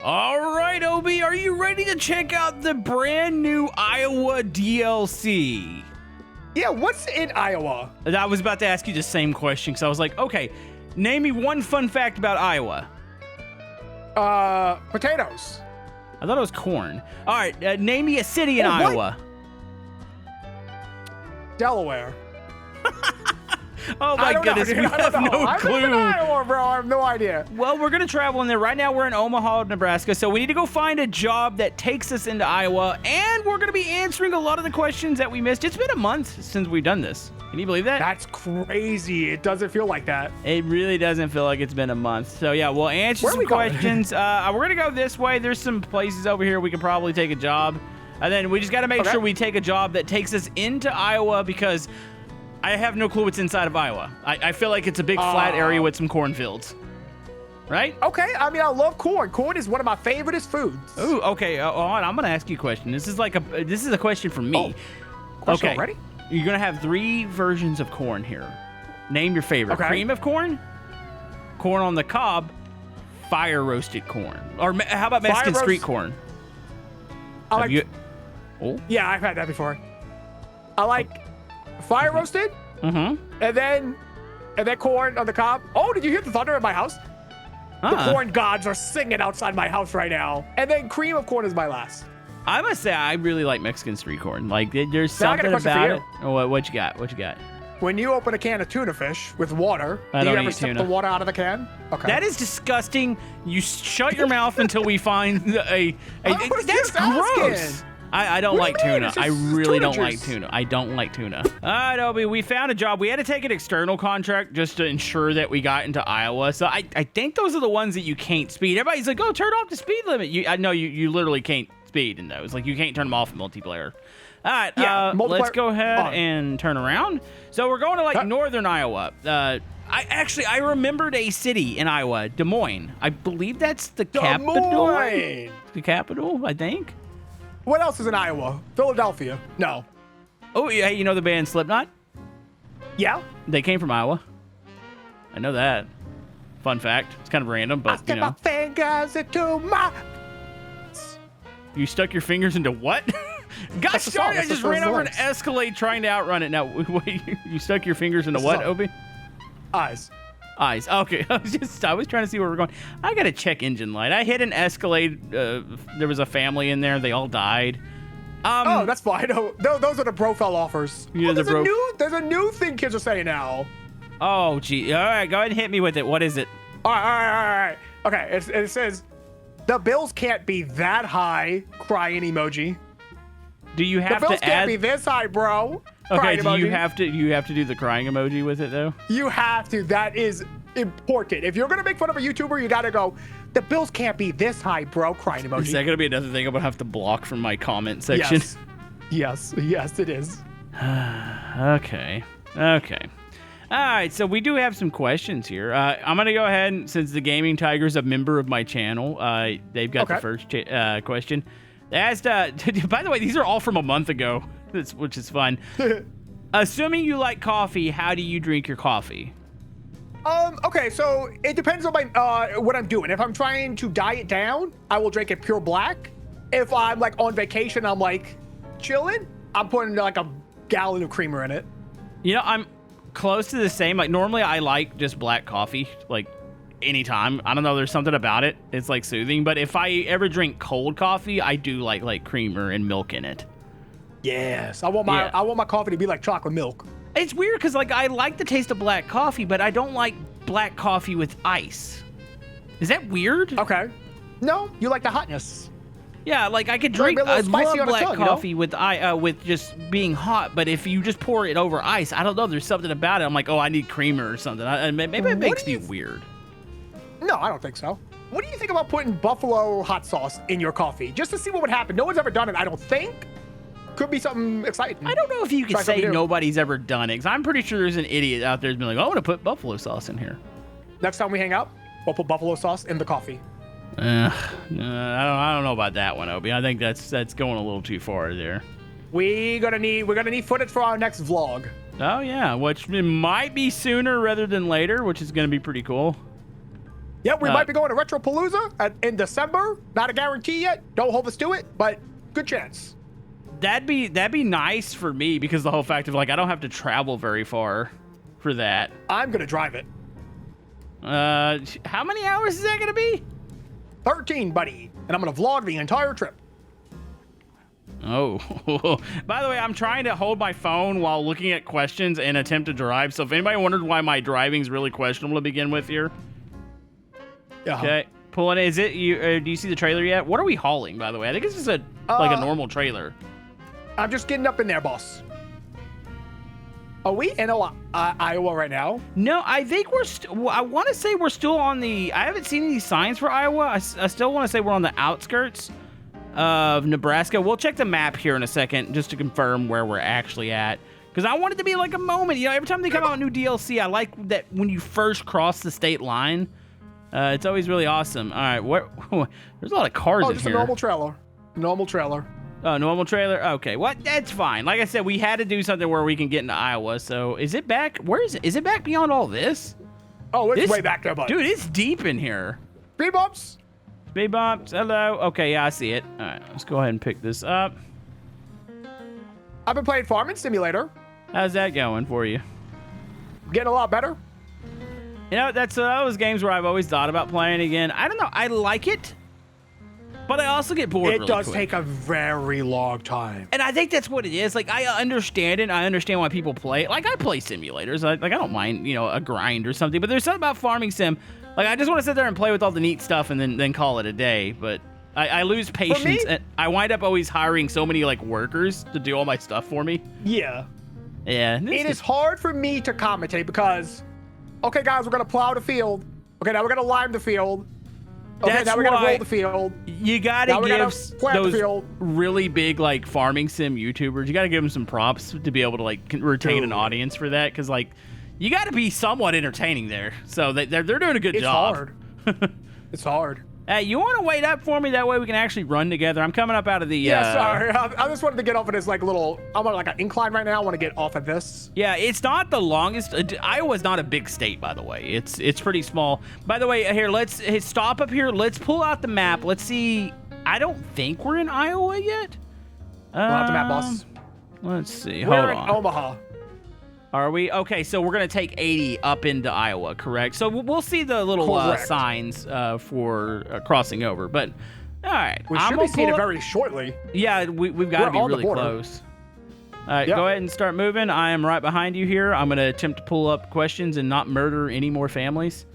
All right, Obi, are you ready to check out the brand new Iowa DLC? Yeah, what's in Iowa? I was about to ask you the same question because I was like, okay, name me one fun fact about Iowa. Potatoes. I thought it was corn. All right, name me a city in Iowa. Delaware. Oh my goodness, we have no clue. I'm in Iowa, bro. I have no idea. Well, we're going to travel in there. Right now, we're in Omaha, Nebraska, so we need to go find a job that takes us into Iowa, and we're going to be answering a lot of the questions that we missed. It's been a month since we've done this. Can you believe that? That's crazy. It doesn't feel like that. It really doesn't feel like it's been a month. So, yeah, we'll answer some questions. We're going to go this way. There's some places over here we can probably take a job, and then we just got to make sure we take a job that takes us into Iowa because I have no clue what's inside of Iowa. I feel like it's a big flat area with some cornfields. Right? Okay. I mean, I love corn. Corn is one of my favorite foods. Ooh, okay. I'm going to ask you a question. This is a question from me. Question already? You're going to have 3 versions of corn here. Name your favorite. Okay. Cream of corn, corn on the cob, fire roasted corn. Or how about Mexican street corn? Yeah, I've had that before. I like fire roasted, and then corn on the cob. Oh, did you hear the thunder in my house? The corn gods are singing outside my house right now. And then cream of corn is my last. I must say, I really like Mexican street corn. Like, there's something about it. Oh, what you got? What you got? When you open a can of tuna fish with water, do you ever sip the water out of the can? Okay. That is disgusting. You shut your mouth until we find that's gross. I don't like tuna. I really don't like tuna. I don't like tuna. All right, Obi, we found a job. We had to take an external contract just to ensure that we got into Iowa. So I think those are the ones that you can't speed. Everybody's like, oh, turn off the speed limit. I know you literally can't speed in those. Like, you can't turn them off in multiplayer. All right, let's go ahead and turn around. So we're going to northern Iowa. I remembered a city in Iowa, Des Moines. I believe that's the capital. The capital, I think. What else is in Iowa? Philadelphia. No. Oh, yeah, you know the band Slipknot? Yeah. They came from Iowa. I know that. Fun fact. It's kind of random, but you know. I stuck my fingers into my... You stuck your fingers into what? Gosh darn it, I just ran over an Escalade trying to outrun it. Now, wait, you stuck your fingers into what, Obi? Eyes. Okay. I was trying to see where we're going. I got to check engine light. I hit an Escalade. There was a family in there. They all died. Oh, that's fine. Those are the Brofell offers. Yeah, there's a new thing kids are saying now. Oh, gee. All right, go ahead and hit me with it. What is it? All right. Okay, it says, the bills can't be that high, crying emoji. Do you have to add... The bills can't be this high, bro. Okay, do you have to do the crying emoji with it, though? You have to. That is important. If you're going to make fun of a YouTuber, you got to go, the bills can't be this high, bro. Crying emoji. Is that going to be another thing I'm going to have to block from my comment section? Yes, it is. Okay. All right, so we do have some questions here. I'm going to go ahead, and since the Gaming Tiger's a member of my channel, they've got the first question. They asked, by the way, these are all from a month ago, which is fun. Assuming you like coffee, how do you drink your coffee? Okay, so it depends on what I'm doing. If I'm trying to diet down, I will drink it pure black. If I'm like on vacation, I'm like chilling, I'm putting like a gallon of creamer in it. You know, I'm close to the same. Like, normally I like just black coffee, like anytime. I don't know, there's something about it. It's like soothing. But if I ever drink cold coffee, I do like creamer and milk in it. Yes, I want my coffee to be like chocolate milk. It's weird because like I like the taste of black coffee, but I don't like black coffee with ice. Is that weird? Okay. No, you like the hotness. Yeah, like I could drink. I love black coffee with just being hot, but if you just pour it over ice, I don't know. There's something about it. I'm like, oh, I need creamer or something. Maybe it makes me weird. No, I don't think so. What do you think about putting buffalo hot sauce in your coffee just to see what would happen? No one's ever done it, I don't think. Could be something exciting. I don't know if you can say nobody's ever done it, because I'm pretty sure there's an idiot out there who's been like, oh, I want to put buffalo sauce in here. Next time we hang out, we'll put buffalo sauce in the coffee. I don't know about that one, Obi. I think that's going a little too far there. We're gonna need footage for our next vlog. Oh yeah, which might be sooner rather than later, which is gonna be pretty cool. Yeah, we might be going to Retropalooza in December. Not a guarantee yet. Don't hold us to it, but good chance. That'd be nice for me because the whole fact of like I don't have to travel very far for that. I'm gonna drive it. How many hours is that gonna be? 13, buddy. And I'm gonna vlog the entire trip. Oh, by the way, I'm trying to hold my phone while looking at questions and attempt to drive. So if anybody wondered why my driving's really questionable to begin with here. Okay, pulling. Is it you? Do you see the trailer yet? What are we hauling, by the way? I think it's just like a normal trailer. I'm just getting up in there, boss. Are we in Iowa right now? No, I think I want to say we're still on the. I haven't seen any signs for Iowa. I still want to say we're on the outskirts of Nebraska. We'll check the map here in a second just to confirm where we're actually at. Because I want it to be like a moment. You know, every time they come out with new DLC, I like that when you first cross the state line. It's always really awesome. All right, there's a lot of cars in here. Oh, just a normal trailer. Normal trailer. Oh, normal trailer? Okay, well, that's fine. Like I said, we had to do something where we can get into Iowa. So is it back? Where is it? Is it back beyond all this? Oh, it's way back there, bud. Dude, it's deep in here. Speed bumps. Speed bumps. Hello. Okay, yeah, I see it. All right, let's go ahead and pick this up. I've been playing Farming Simulator. How's that going for you? Getting a lot better. You know, that's those games where I've always thought about playing again. I don't know. I like it, but I also get bored really quick. It does take a very long time. And I think that's what it is. Like, I understand it. I understand why people play it. Like, I play simulators. I don't mind, you know, a grind or something. But there's something about farming sim. Like, I just want to sit there and play with all the neat stuff and then call it a day. But I lose patience. And I wind up always hiring so many, like, workers to do all my stuff for me. Yeah. Yeah. It is hard for me to commentate because... Okay, guys, we're going to plow the field. Okay, now we're going to lime the field. Okay, now we're going to roll the field. You got to give those really big, like, farming sim YouTubers, you got to give them some props to be able to, like, retain an audience for that. Because, like, you got to be somewhat entertaining there. So they're doing a good job. It's hard. It's hard. Hey, you want to wait up for me? That way we can actually run together. I'm coming up out of the... Yeah, sorry. I just wanted to get off of this, like, little... I'm on, like, an incline right now. I want to get off of this. Yeah, it's not the longest... Iowa's not a big state, by the way. It's pretty small. By the way, here, let's stop up here. Let's pull out the map. Let's see... I don't think we're in Iowa yet. Pull out the map, boss. Let's see. We're in Omaha. Are we? Okay, so we're going to take 80 up into Iowa, correct? So we'll see the little signs for crossing over. But, all right. We should be seeing it very shortly. Yeah, we've got to be really close. All right, go ahead and start moving. I am right behind you here. I'm going to attempt to pull up questions and not murder any more families.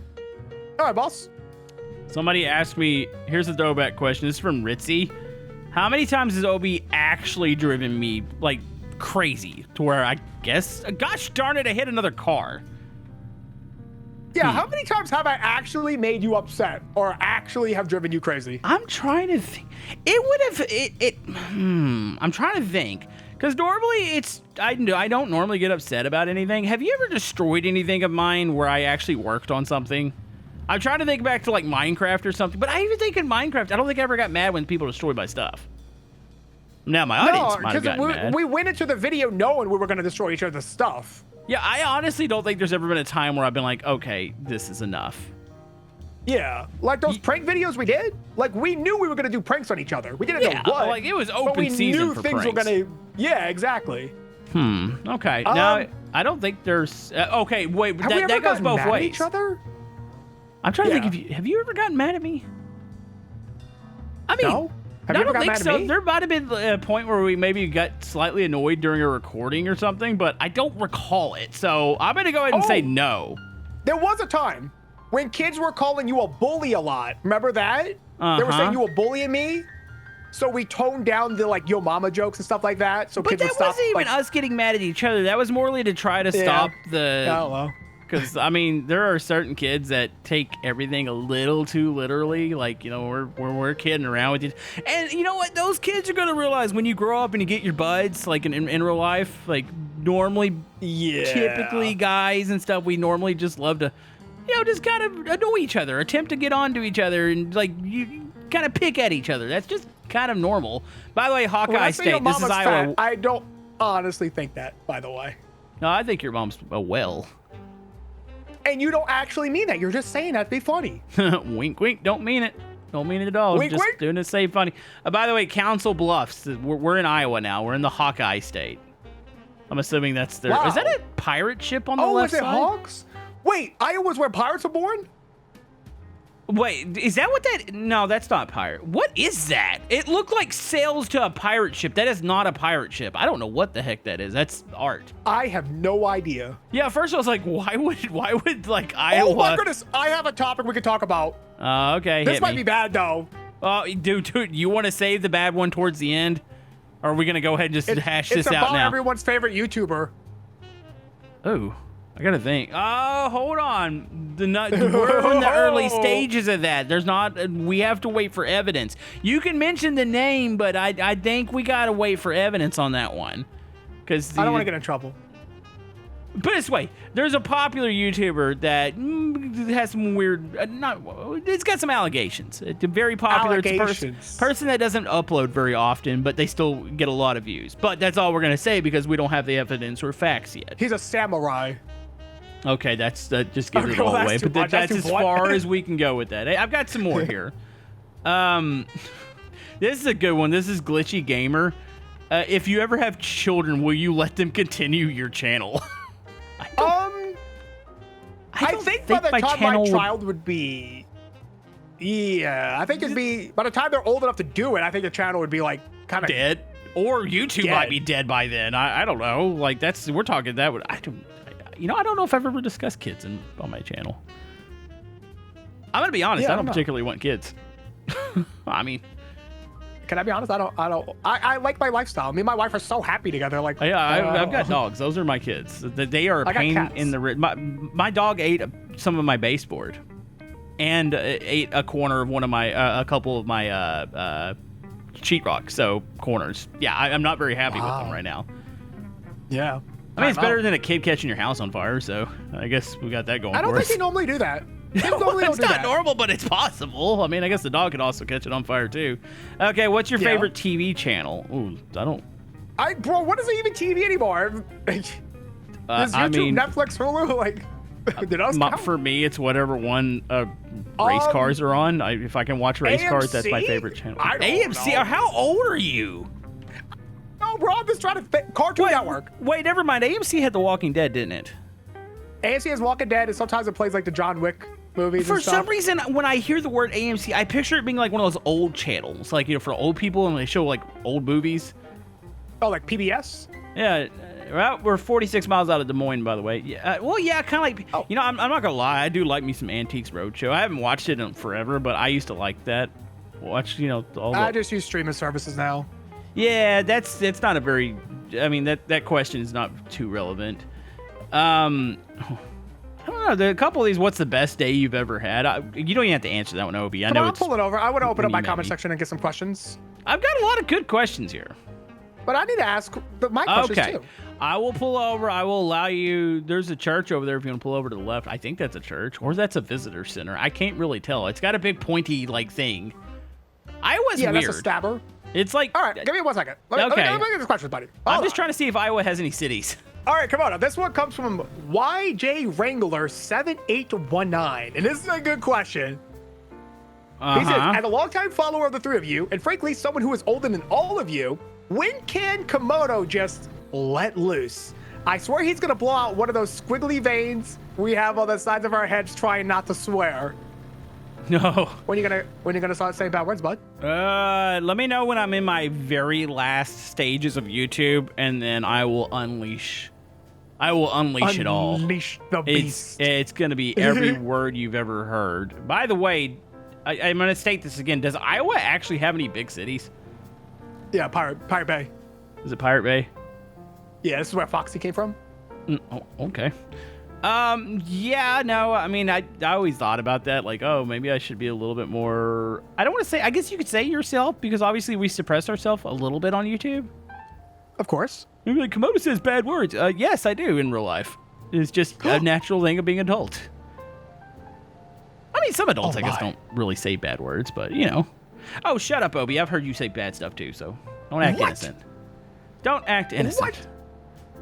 All right, boss. Somebody asked me, here's a throwback question. This is from Ritzy. How many times has Obi actually driven me, like, crazy to where I guess, gosh darn it, I hit another car? Yeah, how many times have I actually made you upset or actually have driven you crazy? I'm trying to think. I'm trying to think. Because normally I don't normally get upset about anything. Have you ever destroyed anything of mine where I actually worked on something? I'm trying to think back to like Minecraft or something, but I even think in Minecraft, I don't think I ever got mad when people destroyed my stuff. Now my audience might have gotten mad. We went into the video knowing we were going to destroy each other's stuff. Yeah, I honestly don't think there's ever been a time where I've been like, okay, this is enough. Yeah, like those prank videos we did. Like we knew we were going to do pranks on each other. We didn't know what. Like it was open season for pranks. Were going to. Yeah, exactly. Okay. Now I don't think there's. Okay, wait. That goes both ways. Each other? I'm trying to think. Have you ever gotten mad at me? I mean, no. I don't think so. There might have been a point where we maybe got slightly annoyed during a recording or something, but I don't recall it. So I'm going to go ahead and say no. There was a time when kids were calling you a bully a lot. Remember that? They were saying you were bullying me. So we toned down the like yo mama jokes and stuff like that. So kids would stop. But that wasn't even us getting mad at each other. That was morely to try to stop the... I don't know. Because, I mean, there are certain kids that take everything a little too literally. Like, you know, we're kidding around with you. And you know what? Those kids are going to realize when you grow up and you get your buds, like in real life, like normally, typically guys and stuff, we normally just love to, you know, just kind of annoy each other, attempt to get onto each other and like you kind of pick at each other. That's just kind of normal. By the way, Hawkeye State, this is Iowa. Fat, I don't honestly think that, by the way. No, I think your mom's a well. And you don't actually mean that. You're just saying that to be funny. Wink, wink. Don't mean it. Don't mean it at all. Wink, Just wink. doing it to say funny. By the way, Council Bluffs. We're in Iowa now. We're in the Hawkeye state. I'm assuming that's their. Wow. Is that a pirate ship on the left is it side? Hawks? Wait, Iowa's where pirates are born? Wait, is that what that? No, that's not pirate. What is that? It looked like sails to a pirate ship. That is not a pirate ship. I don't know what the heck that is. That's art. I have no idea. Yeah, at first I was like, why would like Iowa? Oh my goodness, I have a topic we could talk about. Okay, This hit might me. be bad though. Dude, you want to save the bad one towards the end? Or are we going to go ahead and just hash this out It's about now? everyone's favorite YouTuber. Oh, I got to think. Oh, hold on. We're in the early stages of that. There's not, we have to wait for evidence. You can mention the name, but I think we got to wait for evidence on that one. Because I don't want to get in trouble. Put it this way, there's a popular YouTuber that has some weird, it's got some allegations. It's a very popular Allegations. person that doesn't upload very often, but they still get a lot of views. But that's all we're going to say because we don't have the evidence or facts yet. He's a samurai. Okay, that just gives it well, all that's away. too But much. that's That's as too far blunt. as we can go with that. Hey, I've got some more here. This is a good one. This is Glitchy Gamer. If you ever have children, will you let them continue your channel? I think by the time my child would be, yeah, I think it'd be by the time they're old enough to do it. I think the channel would be like kind of dead, or YouTube might be dead by then. I don't know. Like we're talking that would I don't know if I've ever discussed kids on my channel. I'm gonna be honest. I don't particularly want kids. I mean, can I be honest? I like my lifestyle. Me and my wife are so happy together. Like, yeah, I've got dogs. Those are my kids. They are a pain in the rear. My dog ate some of my baseboard, and ate a corner of one of my a couple of my sheetrock. So corners. Yeah, I'm not very happy with them right now. Yeah. I mean, it's better than a kid catching your house on fire. So I guess we got that going. I don't think they normally do that. It's not normal, but it's possible. I mean, I guess the dog could also catch it on fire too. Okay, what's your favorite TV channel? Ooh, Bro, what is even TV anymore? Is YouTube, Netflix, Hulu? Like, did us count? For me, it's whatever one race cars are on. If I can watch race cars, that's my favorite channel. AMC? How old are you? No, bro, I'm just trying to fit Cartoon Network. Wait, never mind. AMC had The Walking Dead, didn't it? AMC has Walking Dead, and sometimes it plays like the John Wick movies. For some reason, when I hear the word AMC, I picture it being like one of those old channels, like for old people, and they show like old movies. Oh, like PBS? Yeah. Well, we're 46 miles out of Des Moines, by the way. Yeah. Well, yeah, kind of like. Oh. I'm not gonna lie. I do like me some Antiques Roadshow. I haven't watched it in forever, but I used to like that. Watch, I just use streaming services now. Yeah, that's not a very. I mean, that question is not too relevant. I don't know. There are a couple of these. What's the best day you've ever had? You don't even have to answer that one, Obi. I'll pull it over. I want to open up my comment section and get some questions. I've got a lot of good questions here. But I need to ask my questions too. I will pull over. I will allow you. There's a church over there if you want to pull over to the left. I think that's a church, or that's a visitor center. I can't really tell. It's got a big pointy thing. Iowa's weird. That's a stabber. It's like. All right, give me 1 second. Let me get this question, buddy. I'm just trying to see if Iowa has any cities. All right, come on. This one comes from YJ Wrangler 7819, and this is a good question. He says, as a longtime follower of the three of you, and frankly, someone who is older than all of you, when can Komodo just let loose? I swear he's gonna blow out one of those squiggly veins we have on the sides of our heads, trying not to swear. No. When you gonna start saying bad words, bud? Let me know when I'm in my very last stages of YouTube, and then I will unleash. It all. Unleash the beast. It's gonna be every word you've ever heard. By the way, I'm gonna state this again. Does Iowa actually have any big cities? Yeah, Pirate Bay. Is it Pirate Bay? Yeah, this is where Foxy came from. Oh, okay. Yeah, no, I mean, I always thought about that, like, oh, maybe I should be a little bit more, I don't want to say, I guess you could say yourself, because obviously we suppress ourselves a little bit on YouTube. Of course. Maybe like, Komodo says bad words. Yes, I do in real life. It's just a natural thing of being an adult. I mean, some adults, I guess, don't really say bad words, but, Oh, shut up, Obi. I've heard you say bad stuff, too, so don't act innocent. Don't act innocent.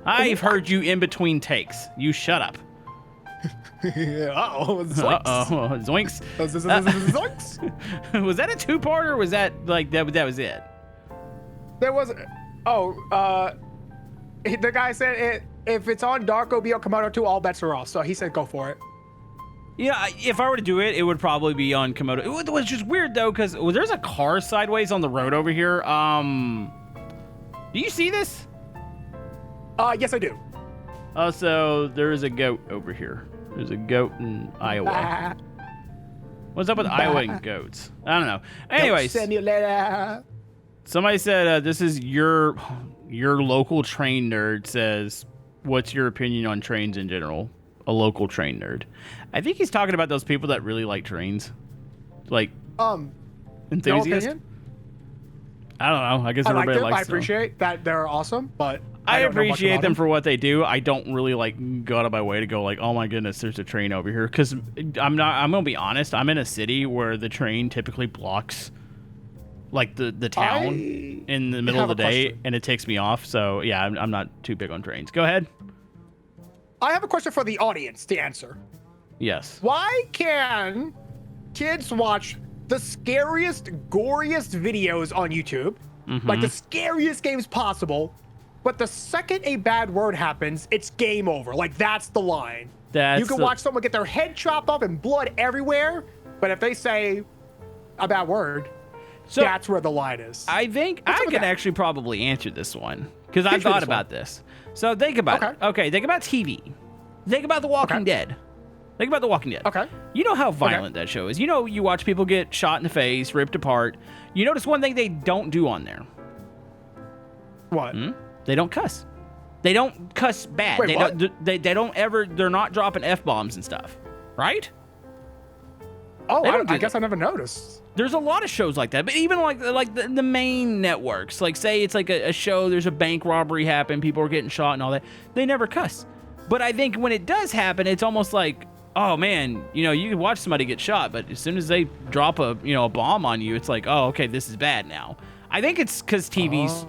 I've heard you in between takes. You shut up. Uh-oh. Zoinks. Zoinks. Was that a two-parter or was that like that was it? There was... the guy said if it's on Dark OB or Komodo 2, all bets are off. So he said go for it. Yeah, if I were to do it, it would probably be on Komodo. It was just weird though, because there's a car sideways on the road over here. Do you see this? Yes, I do. Also, there is a goat over here. There's a goat in Iowa. What's up with Iowa and goats? I don't know. Anyways, somebody said this is your local train nerd says, what's your opinion on trains in general? A local train nerd. I think he's talking about those people that really like trains. Like, enthusiasts. I don't know. I guess everybody likes them. I appreciate that they're awesome, but I appreciate them for what they do. I don't really go out of my way to go like, oh my goodness, there's a train over here. Because I'm gonna be honest. I'm in a city where the train typically blocks like the town in the middle of the day, and it takes me off. So yeah, I'm not too big on trains. Go ahead. I have a question for the audience to answer. Yes. Why can kids watch the scariest, goriest videos on YouTube, like the scariest games possible, but the second a bad word happens, it's game over? Like, that's the line. You can watch someone get their head chopped off and blood everywhere, but if they say a bad word, that's where the line is. I think I can actually probably answer this one, because I've thought about this. So think about it. Okay, think about TV. Think about The Walking Dead. Think about The Walking Dead. Okay. You know how violent that show is. You know, you watch people get shot in the face, ripped apart. You notice one thing they don't do on there. What? They don't cuss. They don't cuss bad. Wait, they don't ever, they're not dropping F-bombs and stuff. Right? Oh, I guess I never noticed. There's a lot of shows like that, but even like the main networks, like say it's like a show, there's a bank robbery happen, people are getting shot and all that, they never cuss. But I think when it does happen, it's almost like, oh man, you know, you can watch somebody get shot, but as soon as they drop a bomb on you, it's like, oh, okay, this is bad now. I think it's because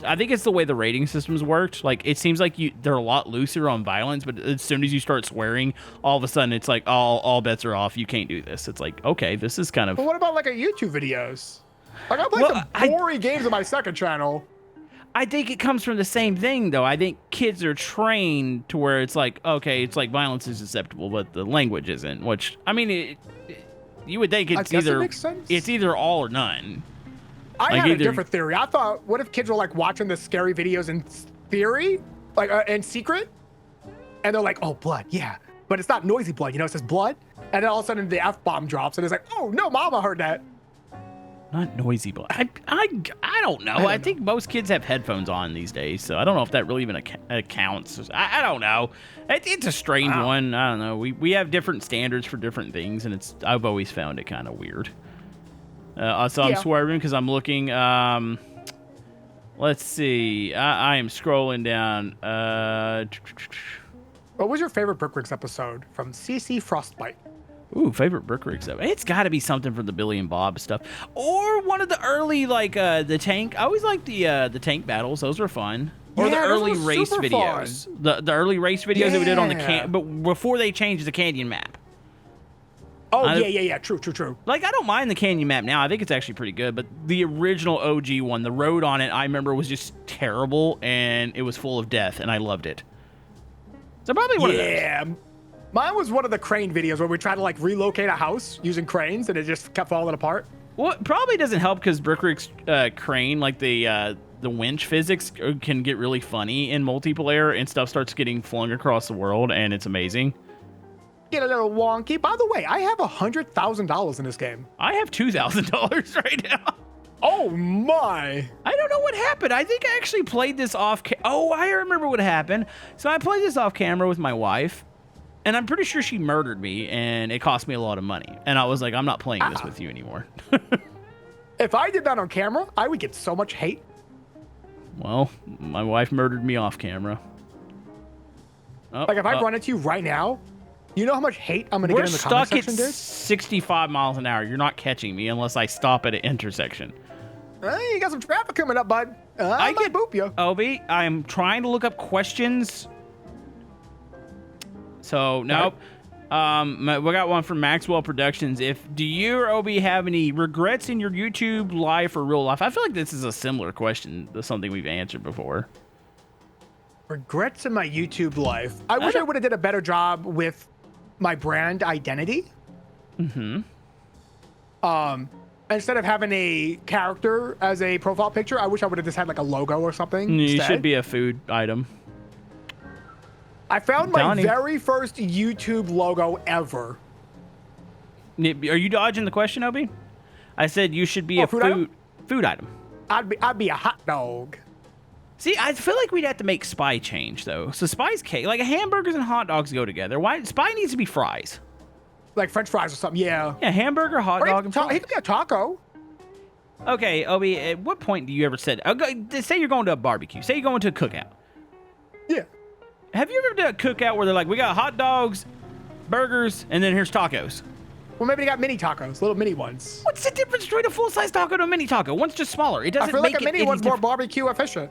I think it's the way the rating systems worked. Like, it seems like they're a lot looser on violence, but as soon as you start swearing, all of a sudden it's like, all bets are off. You can't do this. It's like, okay, this is kind of... But what about like YouTube videos? Like, I play some boring games on my second channel. I think it comes from the same thing, though. I think kids are trained to where it's like, okay, it's like violence is acceptable, but the language isn't, which, I mean, you would think it's either all or none. I had a different theory. I thought, what if kids were like watching the scary videos in theory, like in secret, and they're like, "Oh, blood, yeah," but it's not noisy blood. You know, it says blood, and then all of a sudden the F-bomb drops, and it's like, "Oh no, Mama heard that." Not noisy blood. I don't know. I think most kids have headphones on these days, so I don't know if that really even accounts. I don't know. It's a strange one. I don't know. We have different standards for different things, and I've always found it kind of weird. So I'm swerving because I'm looking. Let's see. I am scrolling down. What was your favorite Brick episode from CC Frostbite? Ooh, favorite Brick stuff. It's got to be something from the Billy and Bob stuff, or one of the early the tank. I always liked the tank battles; those were fun. Or the early race videos. The early race videos that we did on the but before they changed the Canyon map. Oh, yeah. True. Like, I don't mind the Canyon map now. I think it's actually pretty good. But the original OG one, the road on it, I remember was just terrible, and it was full of death, and I loved it. So probably one of those. Yeah. Mine was one of the crane videos where we tried to, like, relocate a house using cranes, and it just kept falling apart. Well, it probably doesn't help because Brickrick's crane, like the winch physics, can get really funny in multiplayer, and stuff starts getting flung across the world, and it's amazing. Get a little wonky. By the way, I have $100,000 in this game. I have $2,000 right now. Oh my! I don't know what happened. I think I actually played this off. I remember what happened. So I played this off camera with my wife, and I'm pretty sure she murdered me, and it cost me a lot of money. And I was like, I'm not playing this with you anymore. If I did that on camera, I would get so much hate. Well, my wife murdered me off camera. Like if I run into you right now. You know how much hate I'm going to get in the comment section, dude? We're stuck at 65 miles an hour. You're not catching me unless I stop at an intersection. Hey, you got some traffic coming up, bud. I might boop you. Obi, I'm trying to look up questions. So, nope. We got one from Maxwell Productions. Do you or Obi have any regrets in your YouTube life or real life? I feel like this is a similar question to something we've answered before. Regrets in my YouTube life. I wish I would have did a better job with my brand identity. Mm-hmm. Instead of having a character as a profile picture, I wish I would have just had like a logo or something. You should be a food item. I found my very first YouTube logo ever. Are you dodging the question, Obi? I said you should be a food item. I'd be a hot dog. See, I feel like we'd have to make Spy change though. So Spy's cake, like hamburgers and hot dogs go together. Why Spy needs to be fries? Like French fries or something, yeah. Yeah, hamburger, hot dog, and fries. He could be a taco. Okay, Obi, at what point do you ever say you're going to a barbecue. Say you're going to a cookout. Yeah. Have you ever done a cookout where they're like, we got hot dogs, burgers, and then here's tacos? Well, maybe they got mini tacos, little mini ones. What's the difference between a full-size taco and a mini taco? One's just smaller. It doesn't make it. I feel like a mini one's more barbecue efficient.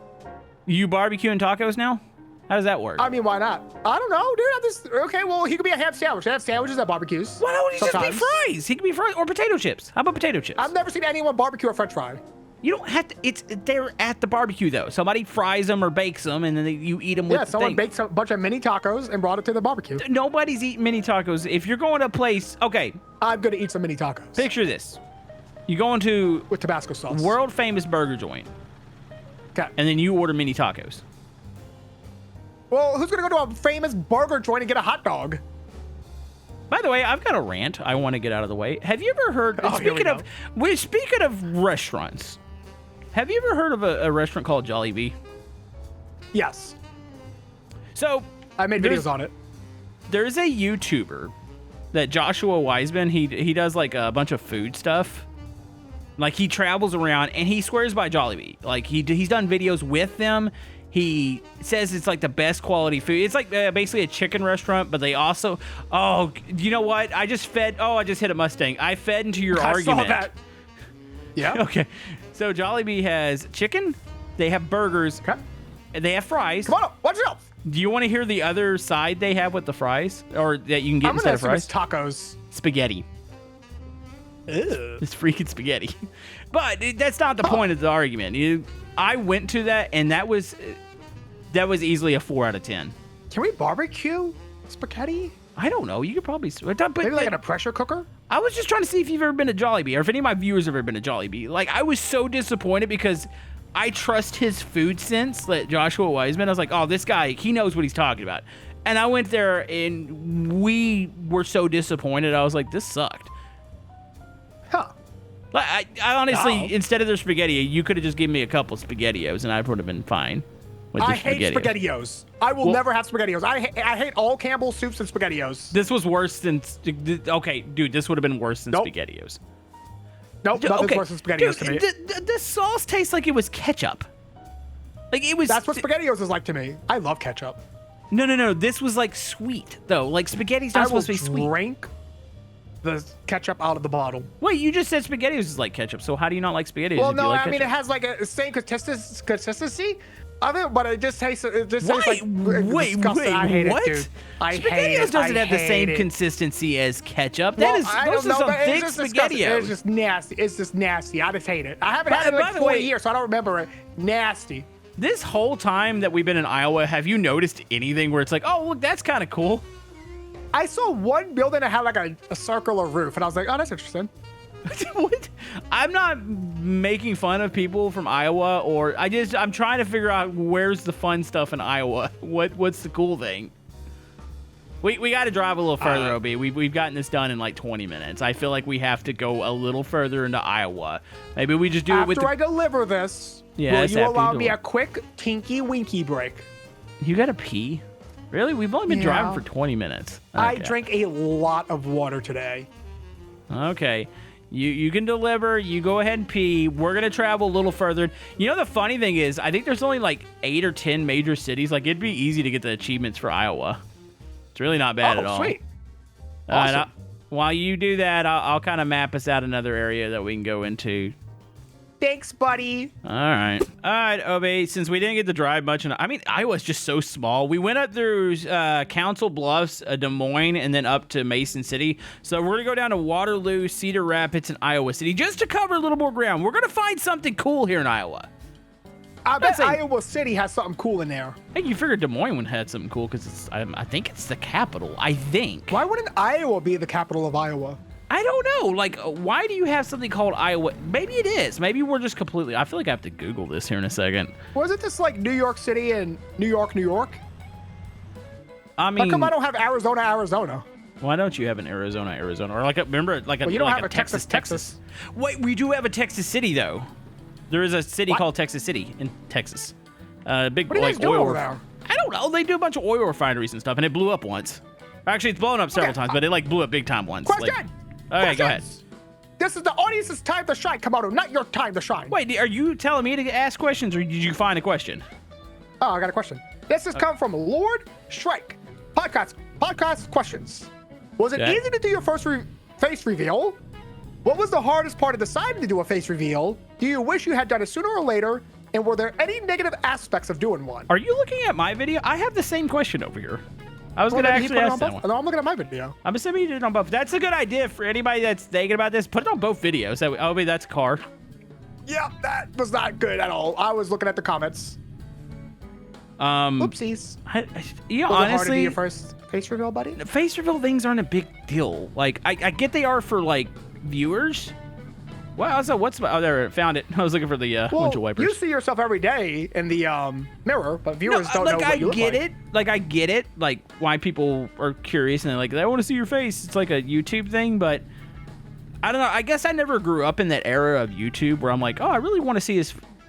You barbecuing tacos now? How does that work? I mean, why not? I don't know, dude. Okay, well, he could be a ham sandwich. They have sandwiches at barbecues. Why don't he just be fries? He could be fries or potato chips. How about potato chips? I've never seen anyone barbecue a French fry. You don't have to. They're at the barbecue though. Somebody fries them or bakes them, and then you eat them with. Yeah, someone baked a bunch of mini tacos and brought it to the barbecue. Nobody's eating mini tacos. If you're going to a place, okay. I'm gonna eat some mini tacos. Picture this: you go into with Tabasco sauce, world famous burger joint. Okay. And then you order mini tacos. Well, who's gonna go to a famous burger joint and get a hot dog? By the way, I've got a rant I want to get out of the way. Have you ever heard? Speaking of restaurants, have you ever heard of a restaurant called Jollibee? Yes. So I made videos on it. There's a YouTuber that Joshua Wiseman. He does like a bunch of food stuff. Like he travels around and he swears by Jollibee. Like he's done videos with them. He says it's like the best quality food. It's like basically a chicken restaurant, but they also, you know what? I just hit a Mustang. I fed into your argument. I saw that. Yeah. Okay. So Jollibee has chicken. They have burgers. Okay. And they have fries. Come on, watch yourself. Do you want to hear the other side they have with the fries? Or that you can get instead of fries? Tacos. Spaghetti. Ew. It's freaking spaghetti. But that's not the point of the argument. I went to that, and that was easily a 4 out of 10. Can we barbecue spaghetti? I don't know. You could probably... Maybe like in a pressure cooker? I was just trying to see if you've ever been to Jollibee, or if any of my viewers have ever been to Jollibee. Like, I was so disappointed because I trust his food sense, like Joshua Wiseman. I was like, oh, this guy, he knows what he's talking about. And I went there, and we were so disappointed. I was like, this sucked. Huh. I honestly, instead of their spaghetti, you could have just given me a couple SpaghettiOs, and I would have been fine with the I hate SpaghettiOs. I will never have SpaghettiOs. I hate all Campbell's soups and SpaghettiOs. This was worse than... Okay, dude, this would have been worse than SpaghettiOs. Nope, nothing's worse than SpaghettiOs to me. The sauce tastes like it was ketchup. Like, it was... That's what SpaghettiOs is like to me. I love ketchup. No. This was, like, sweet, though. Like, spaghetti's not supposed to be sweet. I will drink the ketchup out of the bottle. Wait, you just said SpaghettiOs is like ketchup, so how do you not like SpaghettiOs? Well, no, I mean, it has, like, a same consistency of it, but it just tastes like... Wait, I hate what? It, dude. I hate it. SpaghettiOs doesn't have the same consistency as ketchup. Those are some thick SpaghettiOs. It's just nasty. It's just nasty. I just hate it. I haven't had it in like 40 years, so I don't remember it. Nasty. This whole time that we've been in Iowa, have you noticed anything where it's like, oh, look, that's kind of cool? I saw one building that had like a circular roof, and I was like, oh, that's interesting. What? I'm not making fun of people from Iowa, or I'm trying to figure out where's the fun stuff in Iowa. What's the cool thing? We got to drive a little further, OB. We've gotten this done in like 20 minutes. I feel like we have to go a little further into Iowa. Maybe we just do it with after I deliver this. Yeah, will you allow me a quick tinky winky break? You got to pee? Really? We've only been driving for 20 minutes. Okay. I drank a lot of water today. Okay. You can deliver. You go ahead and pee. We're going to travel a little further. You know, the funny thing is, I think there's only like 8 or 10 major cities. Like, it'd be easy to get the achievements for Iowa. It's really not bad at all. Sweet. Awesome. While you do that, I'll kind of map us out another area that we can go into. Thanks, buddy. All right, Obi. Since we didn't get to drive much, I mean, Iowa's just so small. We went up through Council Bluffs, Des Moines, and then up to Mason City. So we're gonna go down to Waterloo, Cedar Rapids, and Iowa City just to cover a little more ground. We're gonna find something cool here in Iowa. I bet Iowa City has something cool in there. Hey, you figured Des Moines would have something cool because I think it's the capital. I think. Why wouldn't Iowa be the capital of Iowa? I don't know. Like, why do you have something called Iowa? Maybe it is. Maybe we're just completely. I feel like I have to Google this here in a second. Wasn't this like New York City and New York, New York? I mean, how come I don't have Arizona, Arizona? Why don't you have an Arizona, Arizona, or like remember like a you don't like have a Texas, Texas? Wait, we do have a Texas City though. There is a city called Texas City in Texas. Big what are you guys doing over there? I don't know. They do a bunch of oil refineries and stuff, and it blew up once. Actually, it's blown up several times, but it like blew up big time once. Question. Okay, go ahead. This is the audience's time to shine, Komodo, not your time to shine. Wait, are you telling me to ask questions, or did you find a question? Oh, I got a question. This has come from Lord Shrike. Podcast questions. Was it easy to do your first face reveal? What was the hardest part of deciding to do a face reveal? Do you wish you had done it sooner or later? And were there any negative aspects of doing one? Are you looking at my video? I have the same question over here. I was going to actually ask that one. No, I'm looking at my video. I'm assuming you did it on both. That's a good idea for anybody that's thinking about this. Put it on both videos. Obi, that's a car. Yeah, that was not good at all. I was looking at the comments. Oopsies. Honestly, your first face reveal, buddy? Face reveal things aren't a big deal. Like, I get they are for, like, viewers. Wow, so there, found it. I was looking for the windshield wipers. You see yourself every day in the mirror, but viewers don't know what you look like. I get it. Like, why people are curious and they're like, I want to see your face. It's like a YouTube thing, but I don't know. I guess I never grew up in that era of YouTube where I'm like, oh, I really want to see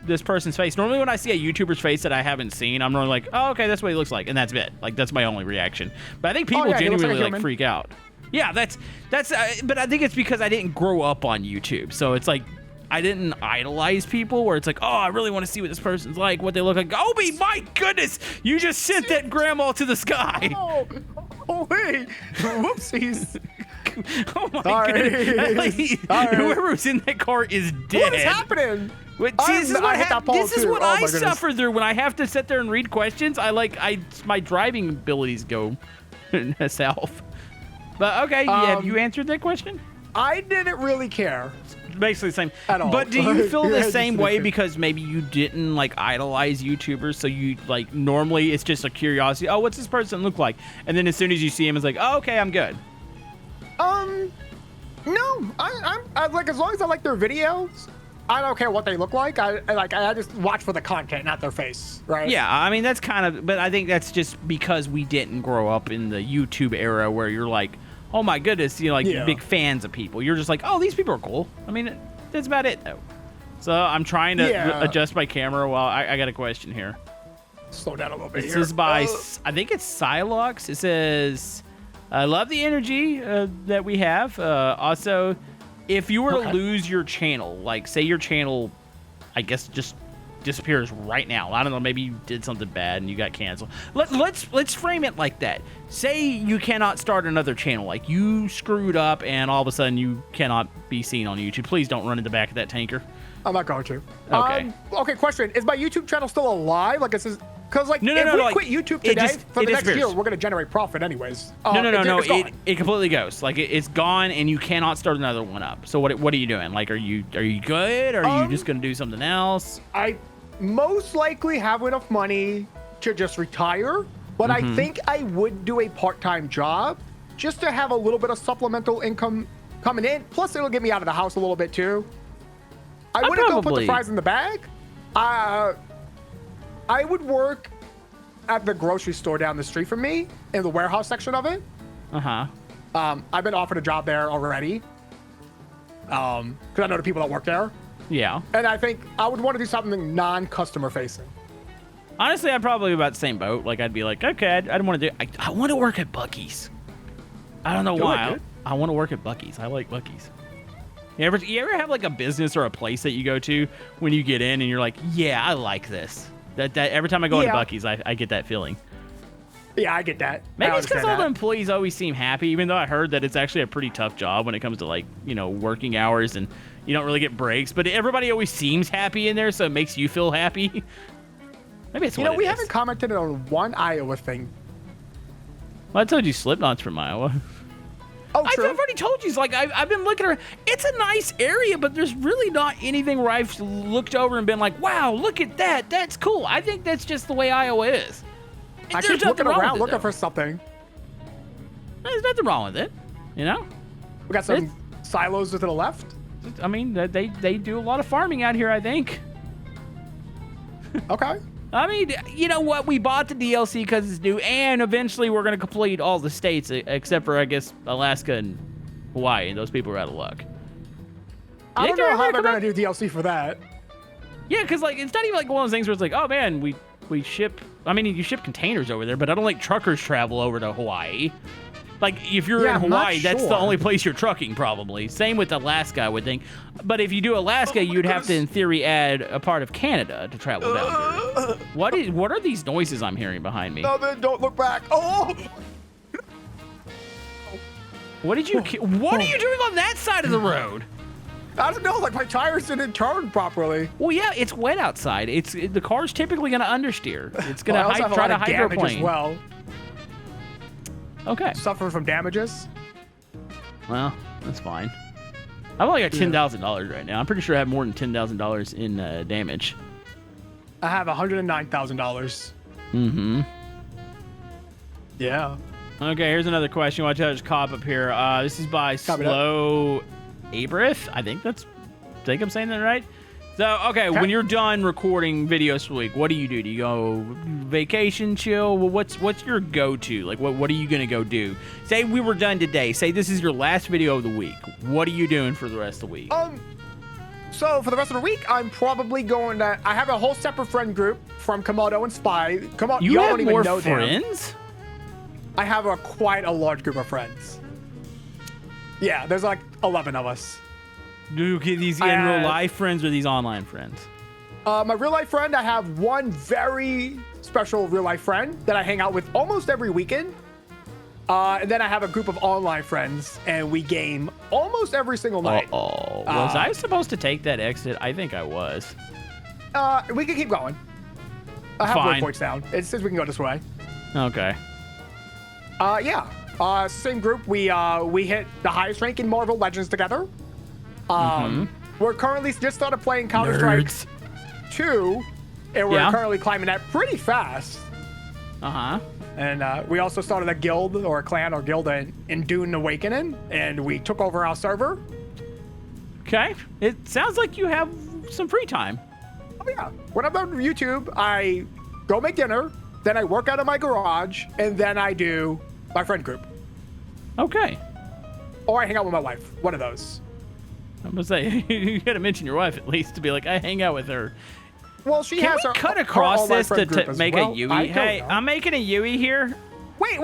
this person's face. Normally when I see a YouTuber's face that I haven't seen, I'm normally like, oh, okay, that's what he looks like, and that's it. Like, that's my only reaction. But I think people genuinely like freak out. Yeah, that's. But I think it's because I didn't grow up on YouTube, so it's like I didn't idolize people. Where it's like, oh, I really want to see what this person's like, what they look like. Obi, my goodness, you just sent that grandma to the sky. Oh wait, whoopsies. Oh my goodness, whoever's in that car is dead. What is happening? Wait, see, this is what I suffer through when I have to sit there and read questions. My driving abilities go south. But okay, have you answered that question? I didn't really care. Basically the same. At all. But do you feel the same way because maybe you didn't like idolize YouTubers, so you like normally it's just a curiosity. Oh, what's this person look like? And then as soon as you see him, it's like, oh, okay, I'm good. No, I like as long as I like their videos. I don't care what they look like. I just watch for the content, not their face, right? Yeah, I mean that's kind of, but I think that's just because we didn't grow up in the YouTube era where you're like, oh my goodness, big fans of people. You're just like, oh, these people are cool. I mean, that's about it though. So I'm trying to adjust my camera while I got a question here. Slow down a little bit. This is by I think it's Silox. It says, I love the energy that we have. Also, if you were to lose your channel, like say your channel, I guess just disappears right now. I don't know, maybe you did something bad and you got canceled. Let's frame it like that. Say you cannot start another channel, like you screwed up and all of a sudden you cannot be seen on YouTube. Please don't run in the back of that tanker. I'm not going to. Okay. Okay, question. Is my YouTube channel still alive? Like, is because like no, if we like, quit YouTube today, for the next year, we're gonna generate profit anyways. No. It completely goes. Like it's gone, and you cannot start another one up. So what are you doing? Like, are you good? Or are you just gonna do something else? I most likely have enough money to just retire, but I think I would do a part-time job just to have a little bit of supplemental income coming in. Plus, it'll get me out of the house a little bit too. I wouldn't go put the fries in the bag. I would work at the grocery store down the street from me in the warehouse section of it. I've been offered a job there already. Because I know the people that work there. Yeah. And I think I would want to do something non-customer facing. Honestly, I'm probably about the same boat. Like, I'd be like, okay, I don't want to do. I want to work at Buc-ee's. I don't know why. I want to work at Buc-ee's. I like Buc-ee's. You ever have like a business or a place that you go to when you get in and you're like, yeah, I like this. That every time I go into Buc-ee's, I get that feeling. Yeah, I get that. Maybe it's because all the employees always seem happy, even though I heard that it's actually a pretty tough job when it comes to like, working hours and, you don't really get breaks, but everybody always seems happy in there, so it makes you feel happy. Maybe it's we haven't commented on one Iowa thing. Well, I told you Slipknot's from Iowa. Oh, true. I've already told you. It's like I've been looking around. It's a nice area, but there's really not anything where I've looked over and been like, "Wow, look at that! That's cool." I think that's just the way Iowa is. I keep looking around looking for something. There's nothing wrong with it, you know. We got some silos to the left. I mean, they do a lot of farming out here, I think. Okay. I mean, you know what? We bought the DLC because it's new, and eventually we're going to complete all the states except for, I guess, Alaska and Hawaii, and those people are out of luck. I don't know how they're going to do DLC for that. Yeah, because, like, it's not even like one of those things where it's like, oh, man, we ship... I mean, you ship containers over there, but I don't like truckers travel over to Hawaii. Like, if you're in Hawaii, that's the only place you're trucking, probably. Same with Alaska, I would think. But if you do Alaska, you'd have to, in theory, add a part of Canada to travel down through. What are these noises I'm hearing behind me? No, don't look back. Oh! What are you doing on that side of the road? I don't know, like my tires didn't turn properly. Well, yeah, it's wet outside. The car's typically going to understeer. It's going to try to hydroplane. As well. Okay. Suffer from damages. Well, that's fine. I've only got $10,000 right now. I'm pretty sure I have more than $10,000 in damage. I have $109,000. Mm-hmm. Yeah. Okay, here's another question. Watch out, there's a cop up here. This is by Slow Abrith. I think I'm saying that right. So, okay, when you're done recording videos for the week, what do? Do you go vacation, chill? Well, what's your go-to? Like, what are you going to go do? Say we were done today. Say this is your last video of the week. What are you doing for the rest of the week? So for the rest of the week, I'm probably going to... I have a whole separate friend group from Komodo and Spy. You have more friends? I have quite a large group of friends. Yeah, there's like 11 of us. Do you get these in real life friends or these online friends? My real life friend, I have one very special real life friend that I hang out with almost every weekend. And then I have a group of online friends, and we game almost every single night. Was I supposed to take that exit? I think I was. We can keep going. I have waypoints down. It says we can go this way. Okay. Yeah. Same group. We hit the highest rank in Marvel Legends together. We're currently just started playing Counter-Strike 2, and we're currently climbing that pretty fast. And we also started a guild or a clan or guild in Dune Awakening, and we took over our server. Okay. It sounds like you have some free time. Oh, yeah. When I'm on YouTube, I go make dinner, then I work out of my garage, and then I do my friend group. Okay. Or I hang out with my wife. One of those. I'm going to say, you got to mention your wife at least to be like, I hang out with her. Well, she has her. Cut across this to make a Yui? Hey, I'm making a Yui here. Wait,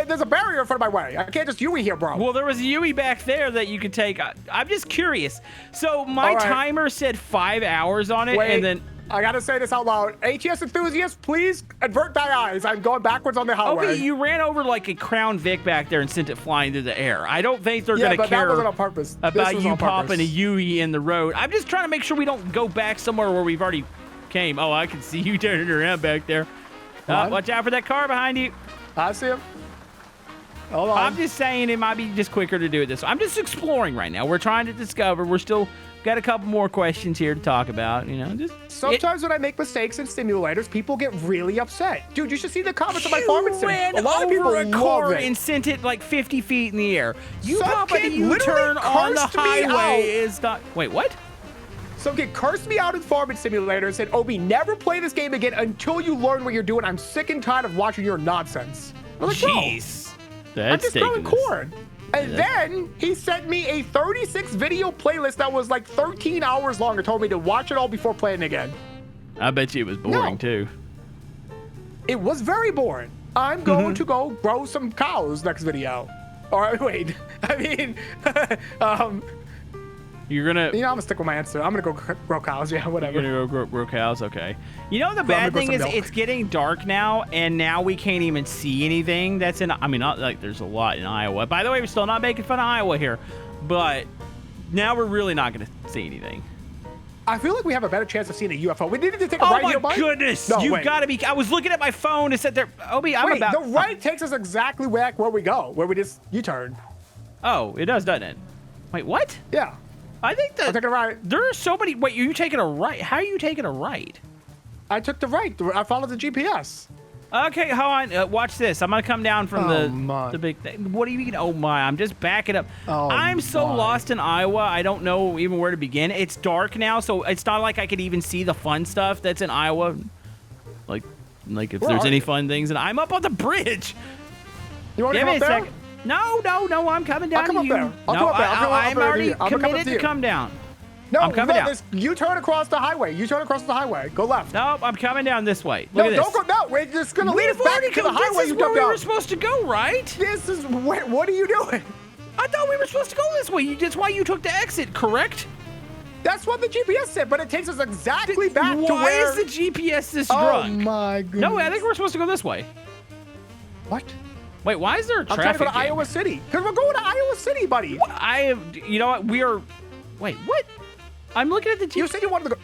there's a barrier in front of my way. I can't just Yui here, bro. Well, there was a Yui back there that you could take. I'm just curious. So my timer said 5 hours on it, and then... I gotta say this out loud. ATS enthusiasts, please avert thy eyes. I'm going backwards on the highway. Okay, you ran over like a Crown Vic back there and sent it flying through the air. I don't think they're gonna care that wasn't on purpose. about you popping a Yui in the road. I'm just trying to make sure we don't go back somewhere where we've already came. Oh, I can see you turning around back there. Watch out for that car behind you. I see him. Hold on. I'm just saying it might be just quicker to do it this way. I'm just exploring right now. We're trying to discover. We're still got a couple more questions here to talk about. You know, sometimes when I make mistakes in simulators, people get really upset. Dude, you should see the comments on my farming sim. A lot of people ran over a car and sent it like 50 feet in the air. You pop a U-turn on the highway is not. Wait, what? Some kid cursed me out in Farming Simulator and said, Obi, never play this game again until you learn what you're doing. I'm sick and tired of watching your nonsense. I'm like, jeez. I'm just growing corn. And then he sent me a 36 video playlist that was like 13 hours long and told me to watch it all before playing again. I bet you it was boring too. It was very boring. I'm going to go grow some cows next video. Or wait, I mean, you're gonna. I'm gonna stick with my answer. I'm gonna go grow cows. Yeah, whatever. You're gonna go grow cows. Okay. You know the bad thing is it's getting dark now, and now we can't even see anything. That's in. I mean, not like there's a lot in Iowa. By the way, we're still not making fun of Iowa here, but now we're really not gonna see anything. I feel like we have a better chance of seeing a UFO. We needed to take a right here, Oh my goodness! No, You've wait. got to be. I was looking at my phone and said there. Obi, I'm Wait, about. the right takes us exactly back where we go, where we just U-turn. Oh, it does, doesn't it? Wait, what? Yeah. I think I'm taking a right. there are so many. Wait, you taking a right? How are you taking a right? I took the right. I followed the GPS. Okay, hold on. Watch this. I'm gonna come down from my. the big thing. What do you mean? Oh my! I'm just backing up. Oh, I'm so my. lost in Iowa. I don't know even where to begin. It's dark now, so it's not like I could even see the fun stuff that's in Iowa. Like if Where there's are any you? fun things, and I'm up on the bridge. You want to Give come me up a there? second. No. I'm coming down I'll come to up you. there. I'll come up there. I'm already I'm gonna come up committed to to you. come down. No, I'm coming down. You turn across the highway. You turn across the highway. Go left. Nope, I'm coming down this way. Look No, at this. don't go. No, we're just gonna lead us We've back already to the come. highway. This is You where jumped we were out. supposed to go, right? This is what are you doing? I thought we were supposed to go this way. That's why you took the exit, correct? That's what the GPS said, but it takes us exactly back to Why where. is the GPS this Oh drunk? my goodness. No, I think we're supposed to go this way. What? Wait, why is there a I'm trying to traffic go to jam? Iowa City. Because we're going to Iowa City, buddy. I have. You know what? We are. Wait, what? I'm looking at the You GPS. said you wanted to go.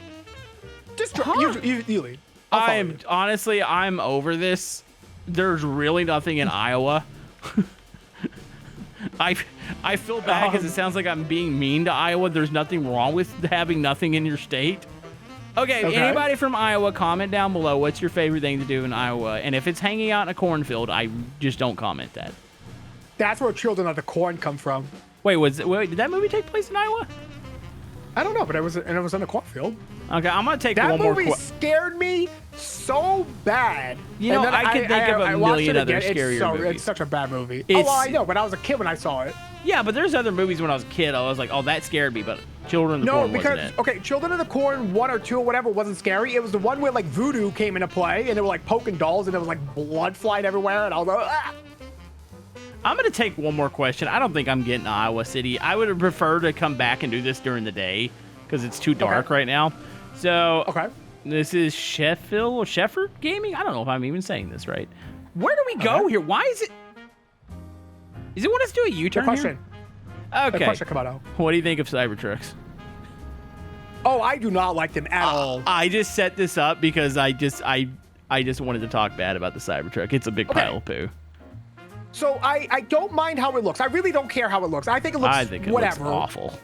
Just Huh? you lead. I'll follow you. Honestly, I'm over this. There's really nothing in Iowa. I feel bad because it sounds like I'm being mean to Iowa. There's nothing wrong with having nothing in your state. Okay, anybody from Iowa, comment down below what's your favorite thing to do in Iowa. And if it's hanging out in a cornfield, I just don't comment that. That's where Children of the Corn come from. Wait, did that movie take place in Iowa? I don't know, but it was in a cornfield. Okay, I'm gonna take That one more. movie scared me so bad. You know, And then I can think of a watched million it other again. scarier movies. It's such a bad movie. It's- Oh, well, I know, but I was a kid when I saw it. Yeah, but there's other movies when I was a kid. I was like, oh, that scared me, but Children of the No, Corn because wasn't it. okay, Children of the Corn 1 or 2 or whatever wasn't scary. It was the one where like voodoo came into play and they were like poking dolls and there was like blood flying everywhere and I was like, ah! I'm gonna take one more question. I don't think I'm getting to Iowa City. I would prefer to come back and do this during the day because it's too dark right now. So Okay. this is Sheffield Gaming. I don't know if I'm even saying this right. Where do we go here? Why is it? Is it want us to do a U-turn Good question. here? Good Okay. question, Kamado. What do you think of Cybertrucks? Oh, I do not like them at all. I just set this up because I just wanted to talk bad about the Cybertruck. It's a big Okay. pile of poo. So I don't mind how it looks. I really don't care how it looks. I think it looks whatever. Looks awful.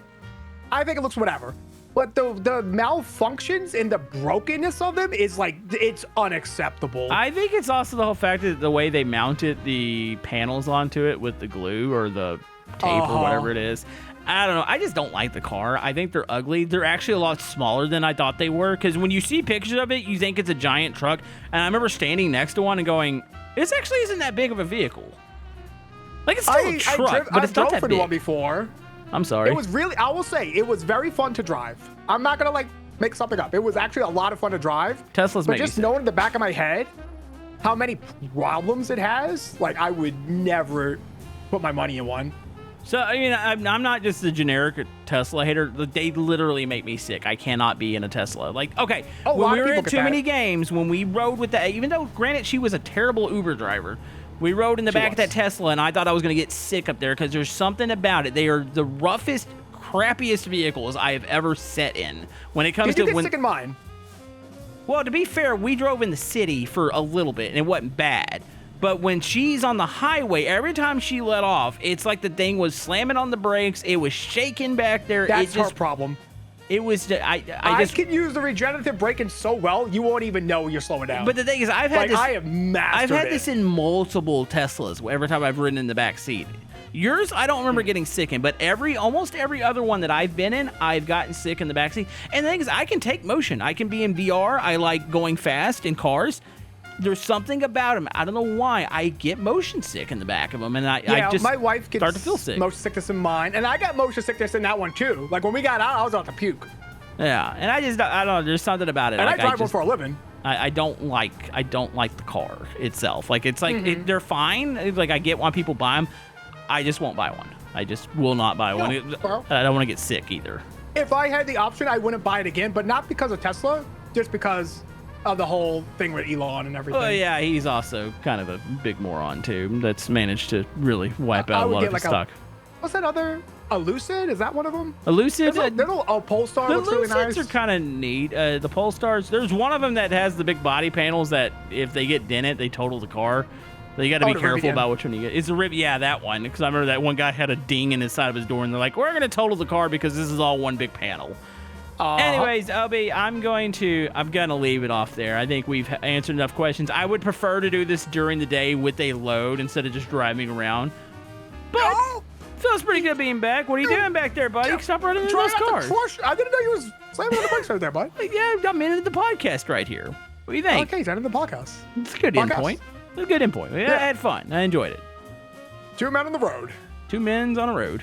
I think it looks whatever. But the malfunctions and the brokenness of them is like, it's unacceptable. I think it's also the whole fact that the way they mounted the panels onto it with the glue or the tape or whatever it is. I don't know. I just don't like the car. I think they're ugly. They're actually a lot smaller than I thought they were. Because when you see pictures of it, you think it's a giant truck. And I remember standing next to one and going, this actually isn't that big of a vehicle. Like, it's still a truck, but it's not that big. One before. I'm sorry. It was really, I will say, it was very fun to drive. I'm not going to like make something up. It was actually a lot of fun to drive. Teslas But make me just sick. knowing in the back of my head how many problems it has, like I would never put my money in one. So, I mean, I'm not just a generic Tesla hater. They literally make me sick. I cannot be in a Tesla. Like, okay, Oh, a when lot we of were people in get too that. many games, when we rode with that, even though, granted, she was a terrible Uber driver, we rode in the back of that Tesla, and I thought I was going to get sick up there because there's something about it. They are the roughest, crappiest vehicles I have ever sat in. When it comes Did you to get sick in mine? Well, to be fair, we drove in the city for a little bit, and it wasn't bad. But when she's on the highway, every time she let off, it's like the thing was slamming on the brakes. It was shaking back there. That's it just, her problem. It was. I just. can use the regenerative braking so well, you won't even know you're slowing down. But the thing is, I've had like, this. I have mastered I've had it. this in multiple Teslas. Every time I've ridden in the back seat. Yours, I don't remember getting sick in, but almost every other one that I've been in, I've gotten sick in the back seat. And the thing is, I can take motion. I can be in VR. I like going fast in cars. There's something about them. I don't know why. I get motion sick in the back of them, and I just my wife gets start to feel sick. motion sickness in mine, and I got motion sickness in that one too. Like when we got out, I was about to puke. Yeah, and I don't know. There's something about it. And like, I drive one for a living. I don't like the car itself. Like it's like they're fine. It's like I get why people buy them. I just won't buy one. I just will not buy one. well. I don't want to get sick either. If I had the option, I wouldn't buy it again, but not because of Tesla, just because of the whole thing with Elon and everything. Oh yeah, he's also kind of a big moron too. That's managed to really wipe I out a would lot get of his like stock. What's that other? a Lucid, is that one of them? A Lucid. Polestar the looks really nice. Lucids are kind of neat. The Polestars. There's one of them that has the big body panels that if they get dented, they total the car. So you got to be careful about which one you get. It's a Riv. Yeah, that one. Because I remember that one guy had a ding in his side of his door, and they're like, "We're gonna total the car because this is all one big panel." Anyways, Obi, I'm gonna leave it off there. I think we've answered enough questions. I would prefer to do this during the day with a load instead of just driving around. But feels pretty good being back. What are you doing back there, buddy? Stop running into those cars. I didn't know you was slamming on the brakes right there, bud. Yeah, I'm into the podcast right here. What do you think? Okay, he's ending the podcast. It's a good endpoint. It's a good endpoint. Yeah, I had fun. I enjoyed it. 2 men on the road. 2 men's on a road.